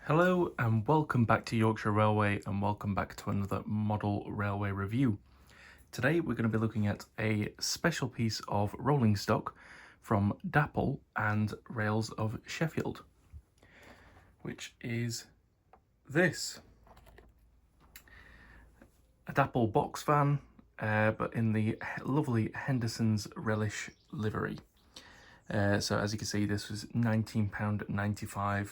Hello and welcome back to Yorkshire Railway and welcome back to another model railway review. Today we're going to be looking at a special piece of rolling stock from Dapol and Rails of Sheffield, which is this. A Dapol box van, but in the lovely Henderson's Relish livery. So as you can see, this was £19.95.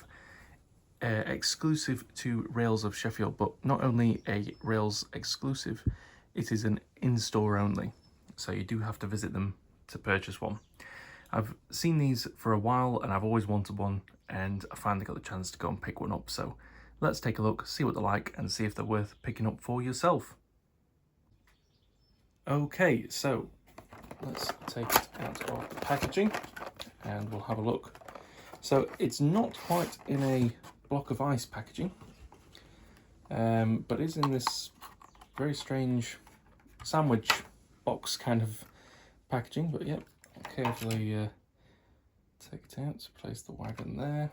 Exclusive to Rails of Sheffield, but not only a Rails exclusive, it is an in-store only, so you do have to visit them to purchase one. I've seen these for a while and I've always wanted one, and I finally got the chance to go and pick one up, so let's take a look, see what they're like and see if they're worth picking up for yourself. Okay, so let's take it out of the packaging and we'll have a look. So it's not quite in a block of ice packaging, but is in this very strange sandwich box kind of packaging. But yeah, carefully take it out, place the wagon there,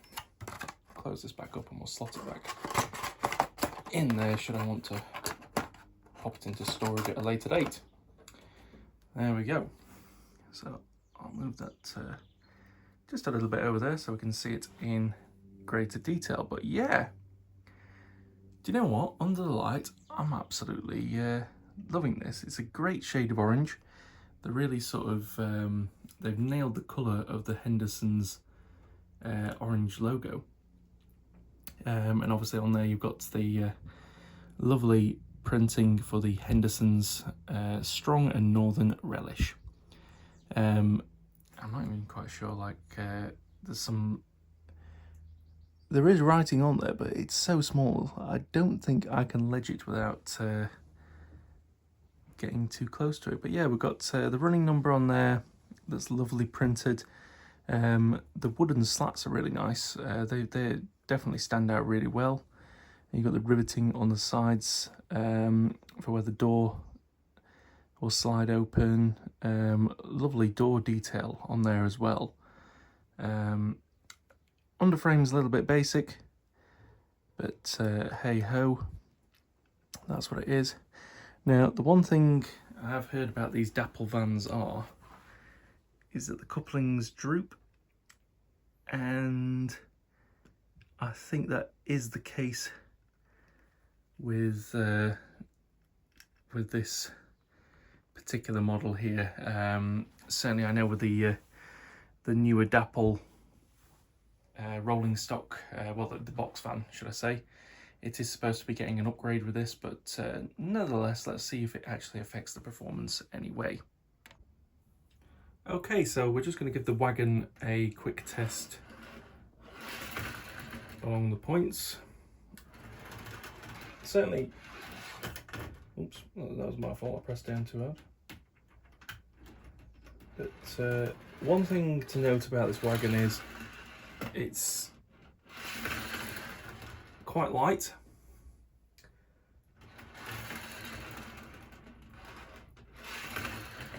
close this back up and we'll slot it back in there should I want to pop it into storage at a later date. There we go. So I'll move that just a little bit over there so we can see it in greater detail. But yeah, do you know what, under the light I'm absolutely loving this. It's a great shade of orange. They're really sort of they've nailed the colour of the Henderson's orange logo, and obviously on there you've got the lovely printing for the Henderson's strong and northern relish. I'm not even quite sure, like there is writing on there, but it's so small I don't think I can ledge it without getting too close to it. But yeah, we've got the running number on there that's lovely printed. The wooden slats are really nice. They definitely stand out really well. And you've got the riveting on the sides for where the door will slide open. Lovely door detail on there as well. Underframe's a little bit basic, but hey ho, that's what it is. Now, the one thing I have heard about these Dapol vans is that the couplings droop, and I think that is the case with this particular model here. Certainly I know with the newer Dapol rolling stock, well, the box van should I say, it is supposed to be getting an upgrade with this, but nonetheless, let's see if it actually affects the performance anyway. Okay, so we're just going to give the wagon a quick test along the points. Certainly, oops, that was my fault, I pressed down too hard. But one thing to note about this wagon is it's quite light.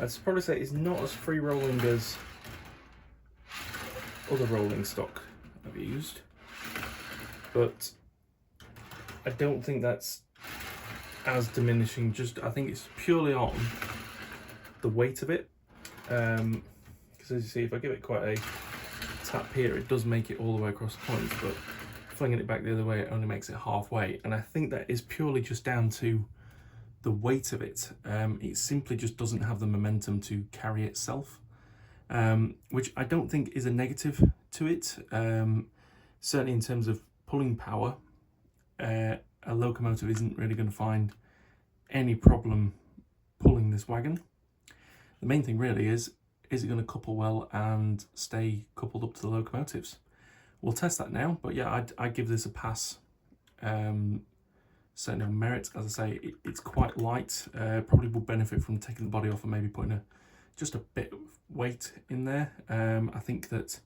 I'd probably say it's not as free rolling as other rolling stock I've used, but I don't think that's as diminishing. I think it's purely on the weight of it, because as you see, if I give it quite a tap here, it does make it all the way across the points, but flinging it back the other way, it only makes it halfway. And I think that is purely just down to the weight of it. It simply just doesn't have the momentum to carry itself, which I don't think is a negative to it. Certainly in terms of pulling power, a locomotive isn't really going to find any problem pulling this wagon. The main thing really is it going to couple well and stay coupled up to the locomotives? We'll test that now, but yeah, I'd give this a pass. Certainly on merit. As I say, it's quite light. Probably will benefit from taking the body off and maybe putting just a bit of weight in there. I think that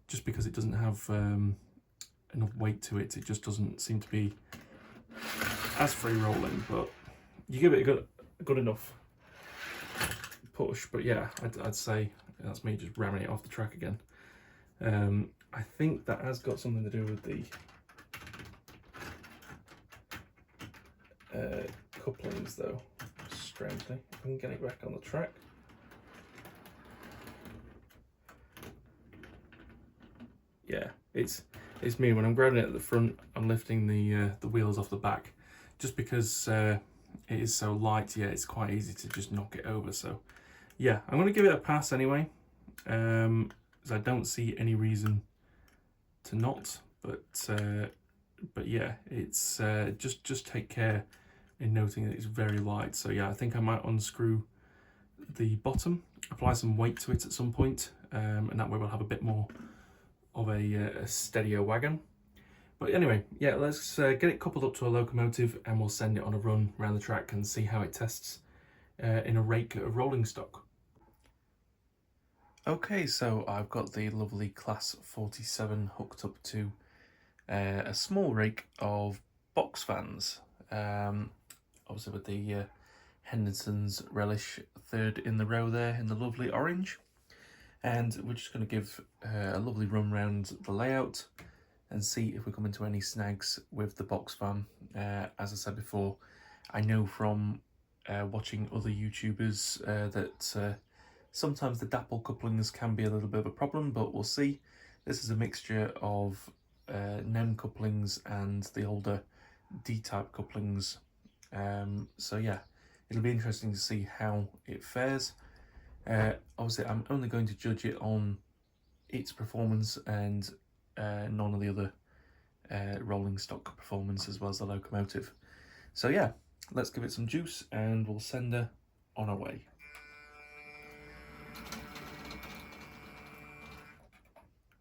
just because it doesn't have enough weight to it, it just doesn't seem to be as free rolling, but you give it a good enough push. But yeah, I'd say that's me just ramming it off the track again. I think that has got something to do with the couplings though, strangely. If I can get it back on the track. Yeah, it's me. When I'm grabbing it at the front, I'm lifting the wheels off the back, just because it is so light. Yeah, it's quite easy to just knock it over. So yeah, I'm gonna give it a pass anyway, because I don't see any reason to not. But yeah, it's just take care in noting that it's very light. So yeah, I think I might unscrew the bottom, apply some weight to it at some point, and that way we'll have a bit more of a steadier wagon. But anyway, yeah, let's get it coupled up to a locomotive and we'll send it on a run around the track and see how it tests in a rake of rolling stock. Okay, so I've got the lovely Class 47 hooked up to a small rake of box fans, obviously with the Henderson's Relish third in the row there in the lovely orange. And we're just going to give a lovely run round the layout and see if we come into any snags with the box fan. As I said before, I know from watching other YouTubers that sometimes the Dapol couplings can be a little bit of a problem, but we'll see. This is a mixture of NEM couplings and the older D-type couplings. So yeah, it'll be interesting to see how it fares. Obviously, I'm only going to judge it on its performance and none of the other rolling stock performance as well as the locomotive. So yeah, let's give it some juice and we'll send her on her way.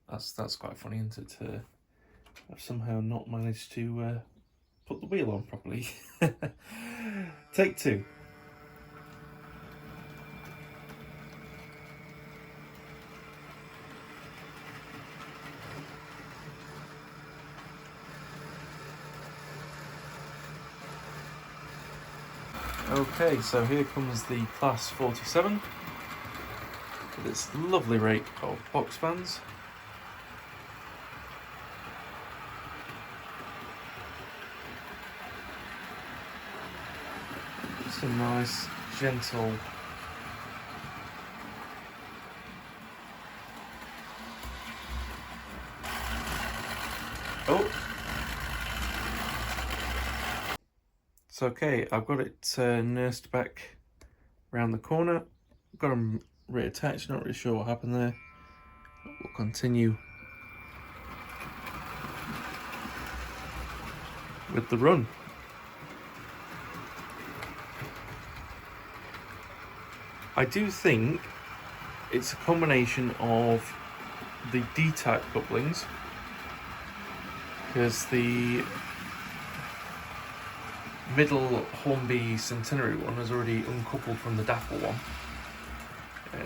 That's quite funny, isn't it? I've somehow not managed to put the wheel on properly. Take two. Okay, so here comes the Class 47 with its lovely rake of box fans. Just a nice, gentle It's okay, I've got it nursed back around the corner. Got them reattached, not really sure what happened there. We'll continue with the run. I do think it's a combination of the D-type couplings, because the middle Hornby Centenary one is already uncoupled from the Dapol one,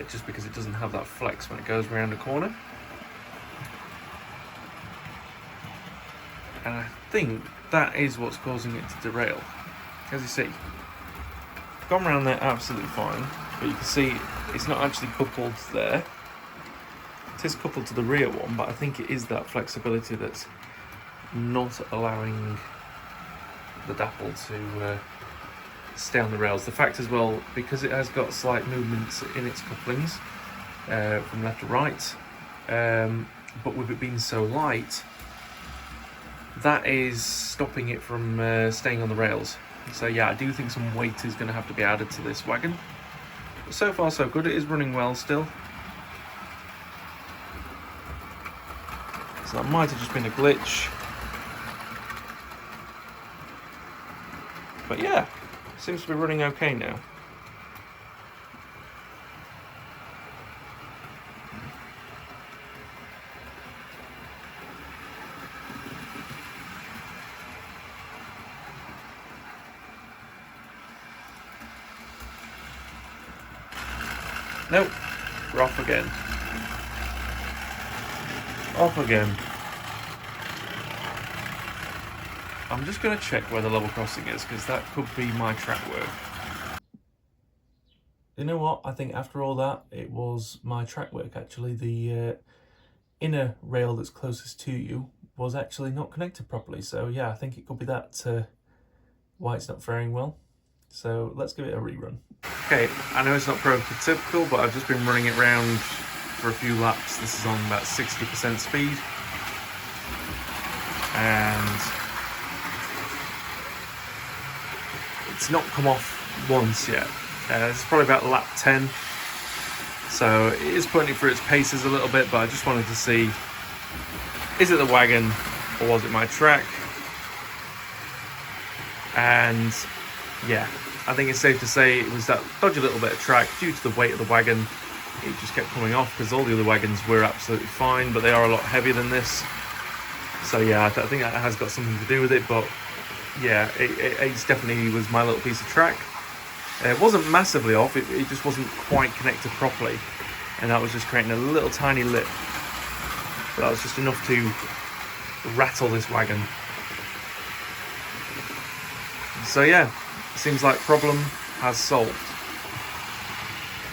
just because it doesn't have that flex when it goes around the corner. And I think that is what's causing it to derail. As you see, gone around there absolutely fine, but you can see it's not actually coupled there. It is coupled to the rear one, but I think it is that flexibility that's not allowing the Dapol to stay on the rails. The fact as well, because it has got slight movements in its couplings from left to right, but with it being so light, that is stopping it from staying on the rails. So yeah, I do think some weight is going to have to be added to this wagon. But so far so good, it is running well still. So that might have just been a glitch. But yeah, seems to be running okay now. Nope, we're off again. Off again. I'm just going to check where the level crossing is, because that could be my track work. You know what? I think after all that, it was my track work actually. The inner rail that's closest to you was actually not connected properly. So yeah, I think it could be that why it's not faring well. So let's give it a rerun. Okay, I know it's not prototypical, but I've just been running it around for a few laps. This is on about 60% speed. And it's not come off once yet. It's probably about lap 10. So it is putting it through its paces a little bit, but I just wanted to see, is it the wagon or was it my track? And yeah, I think it's safe to say it was that dodgy little bit of track due to the weight of the wagon. It just kept coming off because all the other wagons were absolutely fine, but they are a lot heavier than this. So yeah, I think that has got something to do with it, but yeah, it definitely was my little piece of track. It wasn't massively off, it just wasn't quite connected properly, and that was just creating a little tiny lip. But that was just enough to rattle this wagon. So yeah, seems like problem has solved.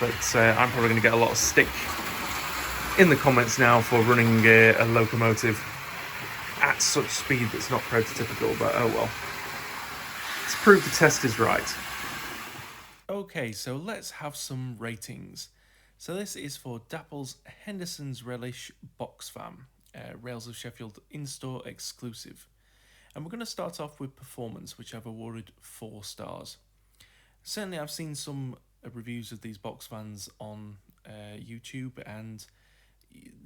But I'm probably going to get a lot of stick in the comments now for running a locomotive at such speed that's not prototypical, but oh well. Let's prove the test is right. Okay, so let's have some ratings. So this is for Dapol's Henderson's Relish box fan, Rails of Sheffield in-store exclusive. And we're going to start off with performance, which I've awarded 4 stars. Certainly I've seen some reviews of these box fans on YouTube, and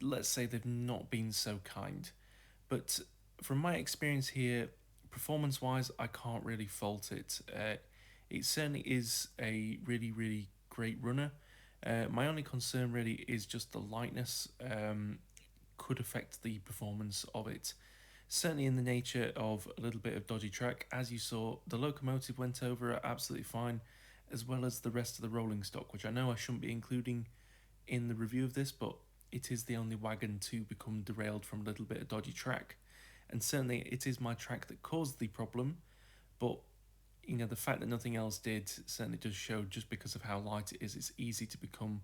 let's say they've not been so kind. But from my experience here, performance-wise, I can't really fault it. It certainly is a really, really great runner. My only concern really is just the lightness could affect the performance of it. Certainly in the nature of a little bit of dodgy track. As you saw, the locomotive went over absolutely fine, as well as the rest of the rolling stock, which I know I shouldn't be including in the review of this, but it is the only wagon to become derailed from a little bit of dodgy track. And certainly it is my track that caused the problem, but you know, the fact that nothing else did certainly does show, just because of how light it is, it's easy to become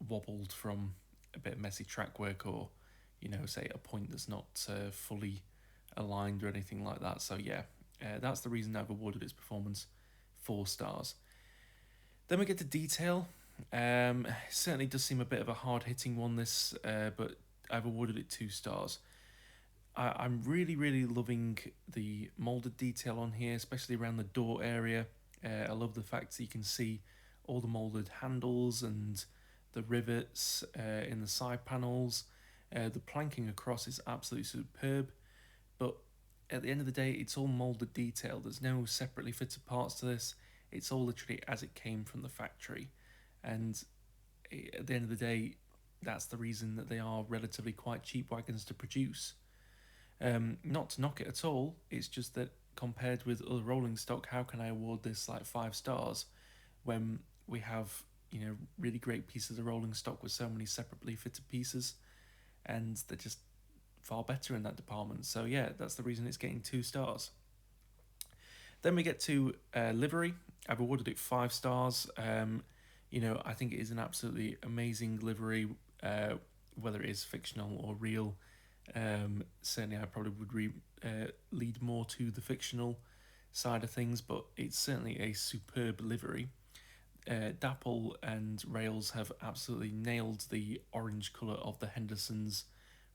wobbled from a bit of messy track work, or, you know, say a point that's not fully aligned or anything like that. So yeah, that's the reason I've awarded its performance 4 stars. Then we get to detail. Certainly does seem a bit of a hard-hitting one, this, but I've awarded it 2 stars. I'm really, really loving the moulded detail on here, especially around the door area. I love the fact that you can see all the moulded handles and the rivets in the side panels. The planking across is absolutely superb, but at the end of the day, it's all moulded detail. There's no separately fitted parts to this. It's all literally as it came from the factory. And at the end of the day, that's the reason that they are relatively quite cheap wagons to produce. Not to knock it at all, it's just that compared with other rolling stock, how can I award this like 5 stars when we have, you know, really great pieces of rolling stock with so many separately fitted pieces, and they're just far better in that department. So yeah, that's the reason it's getting 2 stars. Then we get to livery. I've awarded it 5 stars. You know, I think it is an absolutely amazing livery, whether it is fictional or real. Certainly I probably would lead more to the fictional side of things, but it's certainly a superb livery. Dapol and Rails have absolutely nailed the orange colour of the Henderson's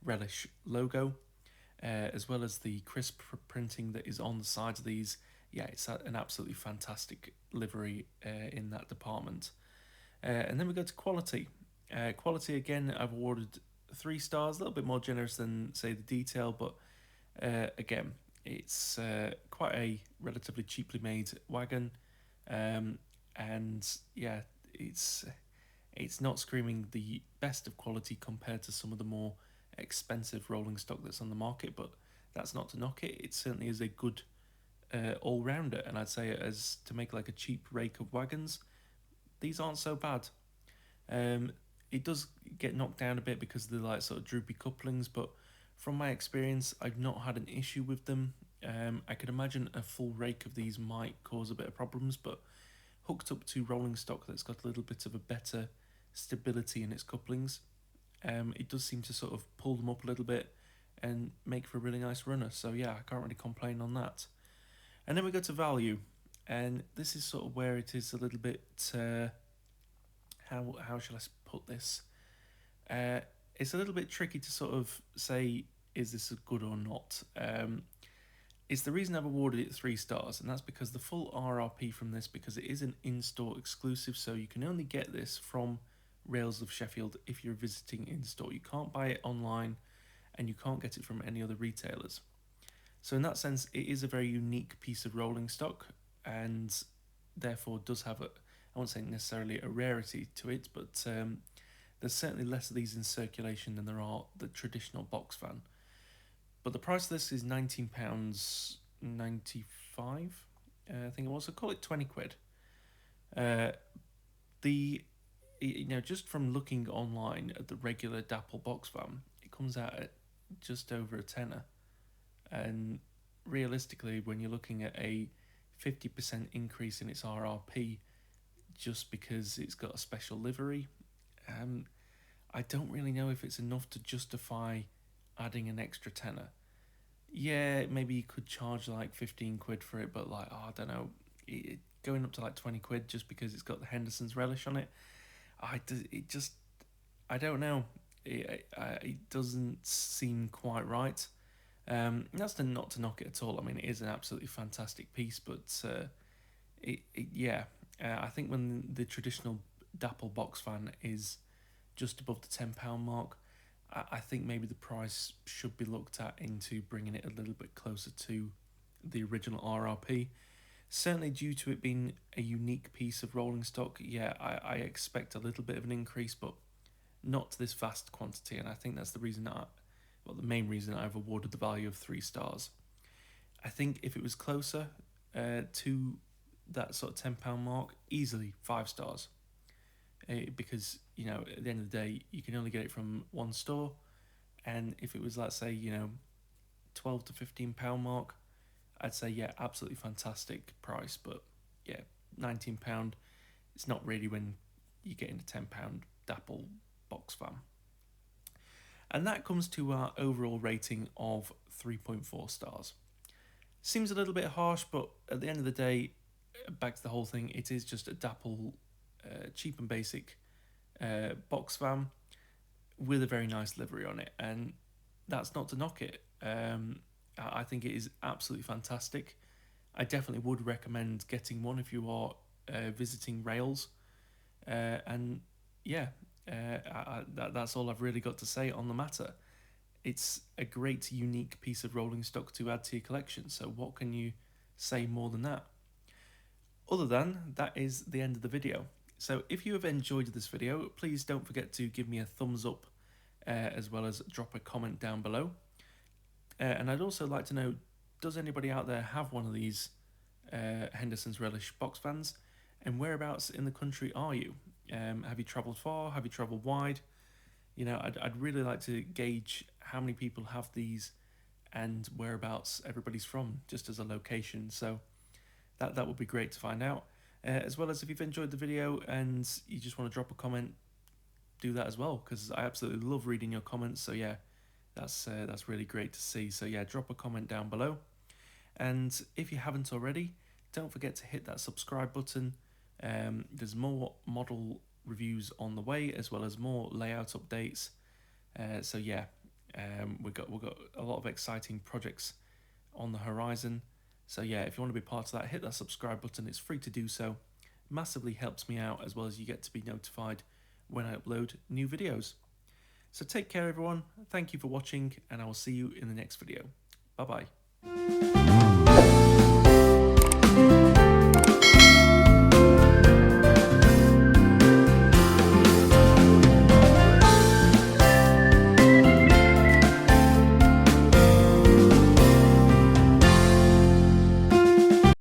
Relish logo, as well as the crisp printing that is on the sides of these. Yeah, it's an absolutely fantastic livery in that department. And then we go to quality. Quality, again, I've awarded 3 stars, a little bit more generous than, say, the detail, but again, it's quite a relatively cheaply made wagon, and yeah, it's not screaming the best of quality compared to some of the more expensive rolling stock that's on the market, but that's not to knock it. It certainly is a good all-rounder, and I'd say as to make like a cheap rake of wagons, these aren't so bad. It does get knocked down a bit because of the like sort of droopy couplings, but from my experience, I've not had an issue with them. I could imagine a full rake of these might cause a bit of problems, but hooked up to rolling stock that's got a little bit of a better stability in its couplings, it does seem to sort of pull them up a little bit and make for a really nice runner. So yeah, I can't really complain on that. And then we go to value, and this is sort of where it is a little bit, how shall I put this? It's a little bit tricky to sort of say, is this good or not? It's the reason I've awarded it 3 stars, and that's because the full RRP from this, because it is an in-store exclusive, so you can only get this from Rails of Sheffield if you're visiting in-store. You can't buy it online, and you can't get it from any other retailers. So in that sense, it is a very unique piece of rolling stock, and therefore does have I won't say necessarily a rarity to it, but there's certainly less of these in circulation than there are the traditional box fan. But the price of this is £19.95. I think it was. So call it 20 quid. Just from looking online at the regular Dapol box fan, it comes out at just over a tenner. And realistically, when you're looking at a 50% increase in its RRP, just because it's got a special livery, I don't really know if it's enough to justify adding an extra tenner. Yeah, maybe you could charge like 15 quid for it, but like, I don't know, going up to like 20 quid just because it's got the Henderson's Relish on it, I don't know. It doesn't seem quite right. That's not to knock it at all. I mean, it is an absolutely fantastic piece, but I think when the traditional Dapol box fan is just above the £10 mark, I think maybe the price should be looked at into bringing it a little bit closer to the original RRP. Certainly due to it being a unique piece of rolling stock, I expect a little bit of an increase, but not to this vast quantity, and I think that's the the main reason I've awarded the value of 3 stars. I think if it was closer to that sort of £10 mark, easily 5 stars. Because, at the end of the day, you can only get it from one store, and if it was, let's say, £12 to £15 mark, I'd say, yeah, absolutely fantastic price, but yeah, £19, it's not really when you get into £10 Dapol box fan. And that comes to our overall rating of 3.4 stars. Seems a little bit harsh, but at the end of the day, back to the whole thing, it is just a Dapol cheap and basic box fan with a very nice livery on it, and that's not to knock it. I think it is absolutely fantastic. I definitely would recommend getting one if you are visiting Rails, and yeah, that's all I've really got to say on the matter. It's a great, unique piece of rolling stock to add to your collection, so what can you say more than that? Other than that is the end of the video. So if you have enjoyed this video, please don't forget to give me a thumbs up, as well as drop a comment down below. And I'd also like to know, does anybody out there have one of these Henderson's Relish box fans? And whereabouts in the country are you? Have you travelled far? Have you travelled wide? I'd really like to gauge how many people have these and whereabouts everybody's from, just as a location. So that would be great to find out. As well as if you've enjoyed the video and you just want to drop a comment, do that as well, because I absolutely love reading your comments. So yeah, that's really great to see. So yeah, drop a comment down below. And if you haven't already, don't forget to hit that subscribe button. There's more model reviews on the way, as well as more layout updates. So yeah, we've got a lot of exciting projects on the horizon. So yeah, if you want to be part of that, hit that subscribe button. It's free to do so. Massively helps me out, as well as you get to be notified when I upload new videos. So take care, everyone. Thank you for watching, and I will see you in the next video. Bye bye.